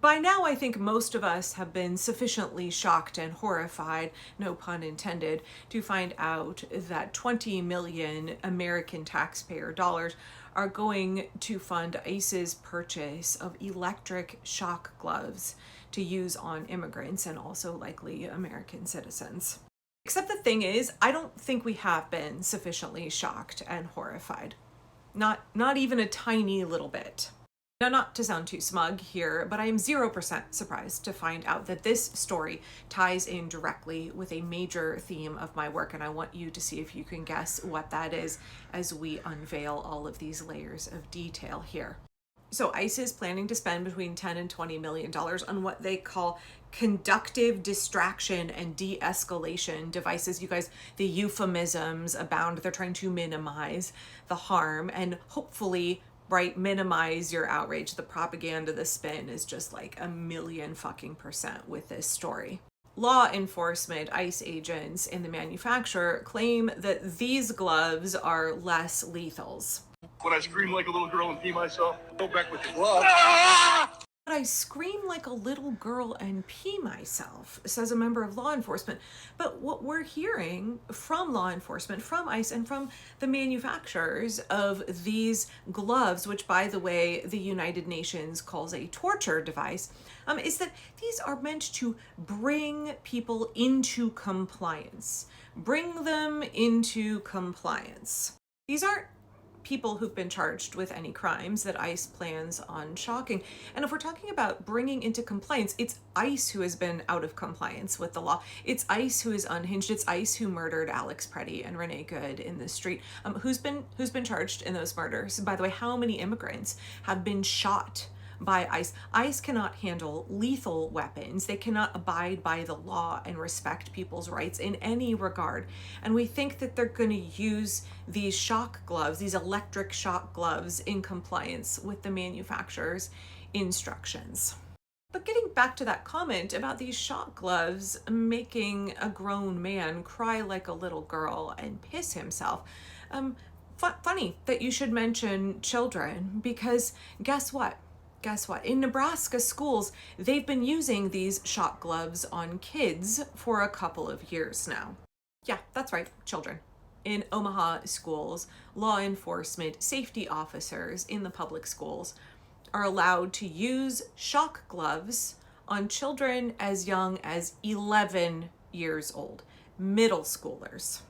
By now, I think most of us have been sufficiently shocked and horrified, no pun intended, to find out that 20 million American taxpayer dollars are going to fund ICE's purchase of electric shock gloves to use on immigrants and also likely American citizens. Except the thing is, I don't think we have been sufficiently shocked and horrified. Not even a tiny little bit. Now, not to sound too smug here, but I am 0% surprised to find out that this story ties in directly with a major theme of my work, and I want you to see if you can guess what that is as we unveil all of these layers of detail here. So ICE is planning to spend between $10 and $20 million on what they call conductive distraction and de-escalation devices. You guys, the euphemisms abound. They're trying to minimize the harm and hopefully, right, minimize your outrage. The propaganda, the spin is just like a million fucking % with this story. Law enforcement, ICE agents, and the manufacturer claim that these gloves are less lethals. When I scream like a little girl and pee myself, go back with the glove. But I scream like a little girl and pee myself, says a member of law enforcement. But what we're hearing from law enforcement, from ICE, and from the manufacturers of these gloves, which, by the way, the United Nations calls a torture device, is that these are meant to bring people into compliance. Bring them into compliance. These aren't people who've been charged with any crimes that ICE plans on shocking. And if we're talking about bringing into compliance, it's ICE who has been out of compliance with the law. It's ICE who is unhinged. It's ICE who murdered Alex Preddy and Renee Good in the street. Who's been charged in those murders? By the way, how many immigrants have been shot by ICE? ICE cannot handle lethal weapons. They cannot abide by the law and respect people's rights in any regard. And we think that they're going to use these shock gloves, these electric shock gloves, in compliance with the manufacturer's instructions. But getting back to that comment about these shock gloves making a grown man cry like a little girl and piss himself, funny that you should mention children, because guess what? In Nebraska schools, they've been using these shock gloves on kids for a couple of years now. Yeah, that's right, children. In Omaha schools, law enforcement, safety officers in the public schools are allowed to use shock gloves on children as young as 11 years old, middle schoolers.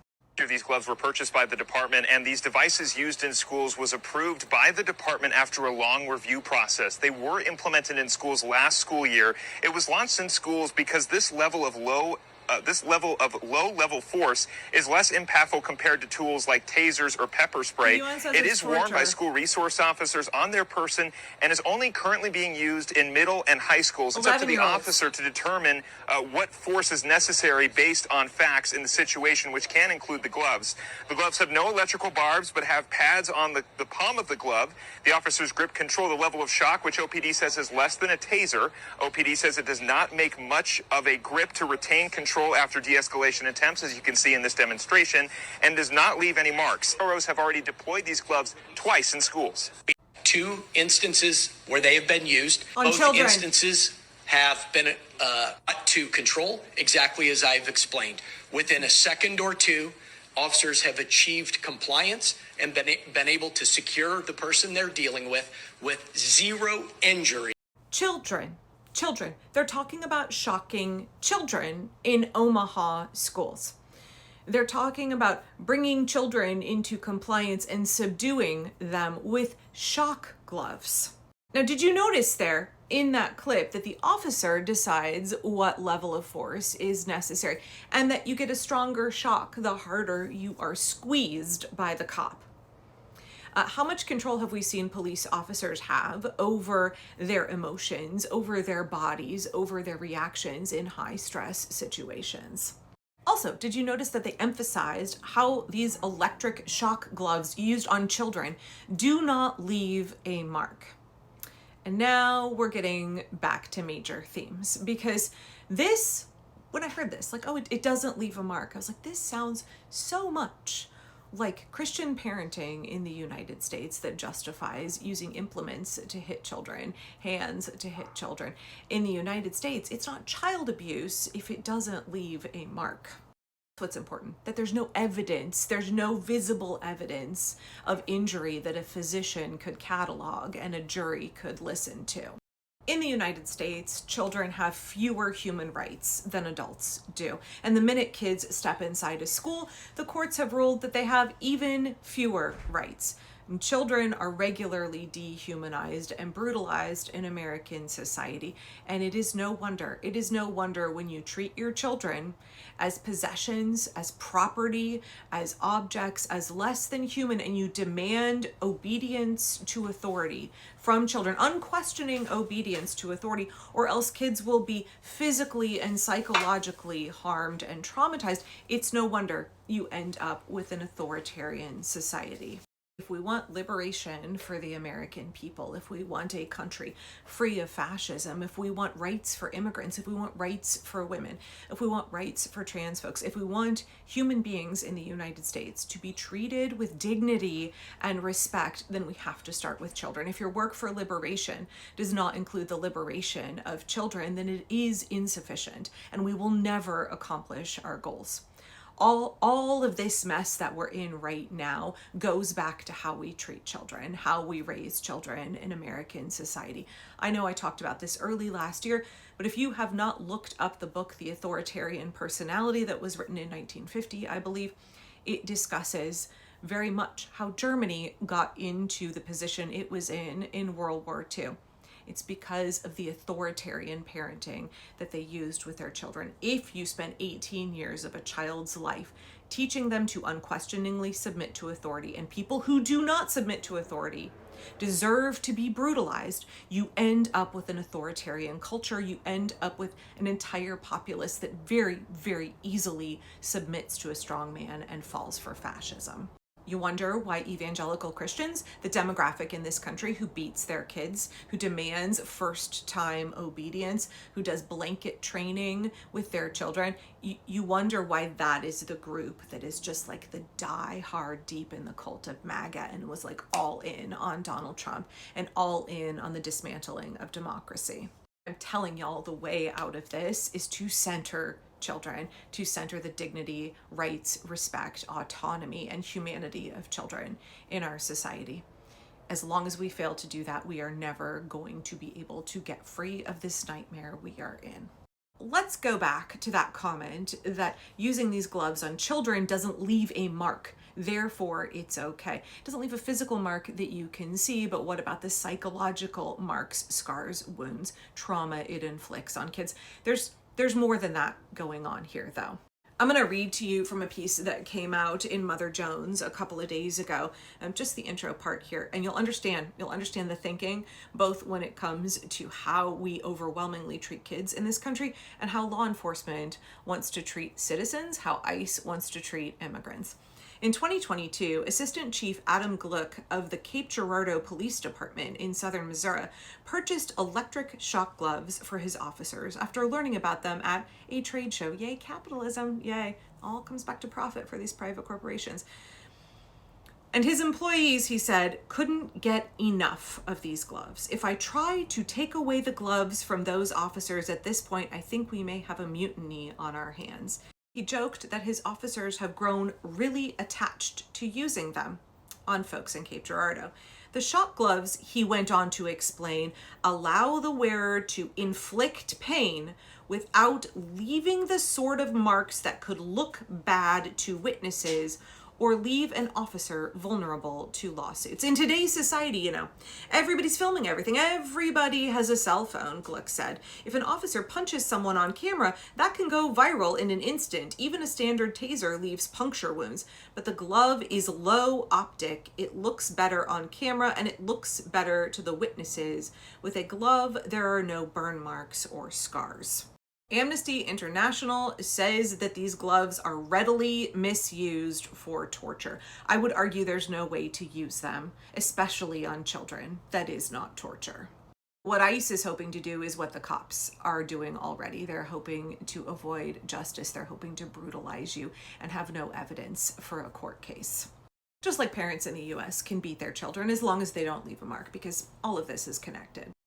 These gloves were purchased by the department, and these devices used in schools was approved by the department after a long review process. They were implemented in schools last school year. It was launched in schools because this level of low-level force is less impactful compared to tools like tasers or pepper spray. It is worn by school resource officers on their person and is only currently being used in middle and high schools. It's up to the officer to determine what force is necessary based on facts in the situation, which can include the gloves. The gloves have no electrical barbs but have pads on the palm of the glove. The officer's grip control the level of shock, which OPD says is less than a taser. OPD says it does not make much of a grip to retain control after de-escalation attempts, as you can see in this demonstration, and does not leave any marks. Parkrose have already deployed these gloves twice in schools. 2 instances where they have been used. On Both children. instances have been to control, exactly as I've explained. Within a second or two, officers have achieved compliance and been able to secure the person they're dealing with 0 injury. Children. They're talking about shocking children in Omaha schools. They're talking about bringing children into compliance and subduing them with shock gloves. Now, did you notice there in that clip that the officer decides what level of force is necessary and that you get a stronger shock the harder you are squeezed by the cop? How much control have we seen police officers have over their emotions, over their bodies, over their reactions in high stress situations? Also, did you notice that they emphasized how these electric shock gloves used on children do not leave a mark? And now we're getting back to major themes, because this, when I heard this, like, oh, it doesn't leave a mark, I was like, this sounds so much like Christian parenting in the United States that justifies using implements to hit children, hands to hit children. In the United States, it's not child abuse if it doesn't leave a mark. What's important, that there's no evidence, there's no visible evidence of injury that a physician could catalog and a jury could listen to. In the United States, children have fewer human rights than adults do. And the minute kids step inside a school, the courts have ruled that they have even fewer rights. And children are regularly dehumanized and brutalized in American society. And it is no wonder when you treat your children as possessions, as property, as objects, as less than human, and you demand obedience to authority from children, unquestioning obedience to authority, or else kids will be physically and psychologically harmed and traumatized. It's no wonder you end up with an authoritarian society. If we want liberation for the American people, if we want a country free of fascism, if we want rights for immigrants, if we want rights for women, if we want rights for trans folks, if we want human beings in the United States to be treated with dignity and respect, then we have to start with children. If your work for liberation does not include the liberation of children, then it is insufficient, and we will never accomplish our goals. All of this mess that we're in right now goes back to how we treat children, how we raise children in American society. I know I talked about this early last year, but if you have not looked up the book, The Authoritarian Personality, that was written in 1950, I believe, it very much how Germany got into the position it was in World War II. It's because of the authoritarian parenting that they used with their children. If you spend 18 years of a child's life teaching them to unquestioningly submit to authority, and people who do not submit to authority deserve to be brutalized, you end up with an authoritarian culture. You end up with an entire populace that very, very easily submits to a strong man and falls for fascism. You wonder why evangelical Christians, the demographic in this country who beats their kids, who demands first-time obedience, who does blanket training with their children, you wonder why that is the group that is just like the die-hard deep in the cult of MAGA and was like all in on Donald Trump and all in on the dismantling of democracy. I'm telling y'all, the way out of this is to center children, to center the dignity, rights, respect, autonomy, and humanity of children in our society. As long as we fail to do that, we are never going to be able to get free of this nightmare we are in. Let's go back to that comment that using these gloves on children doesn't leave a mark. Therefore, it's okay. It doesn't leave a physical mark that you can see, but what about the psychological marks, scars, wounds, trauma it inflicts on kids? There's more than that going on here, though. I'm going to read to you from a piece that came out in Mother Jones a couple of days ago, just the intro part here, and you'll understand the thinking, both when it comes to how we overwhelmingly treat kids in this country and how law enforcement wants to treat citizens, how ICE wants to treat immigrants. In 2022, Assistant Chief Adam Gluck of the Cape Girardeau Police Department in southern Missouri purchased electric shock gloves for his officers after learning about them at a trade show. Yay, capitalism, yay. All comes back to profit for these private corporations. And his employees, he said, couldn't get enough of these gloves. If I try to take away the gloves from those officers at this point, I think we may have a mutiny on our hands. He joked that his officers have grown really attached to using them on folks in Cape Girardeau. The shock gloves, he went on to explain, allow the wearer to inflict pain without leaving the sort of marks that could look bad to witnesses or leave an officer vulnerable to lawsuits. In today's society, everybody's filming everything. Everybody has a cell phone, Gluck said. If an officer punches someone on camera, that can go viral in an instant. Even a standard taser leaves puncture wounds. But the glove is low optic. It looks better on camera, and it looks better to the witnesses. With a glove, there are no burn marks or scars. Amnesty International says that these gloves are readily misused for torture. I would argue there's no way to use them, especially on children. That is not torture. What ICE is hoping to do is what the cops are doing already. They're hoping to avoid justice. They're hoping to brutalize you and have no evidence for a court case. Just like parents in the US can beat their children as long as they don't leave a mark, because all of this is connected.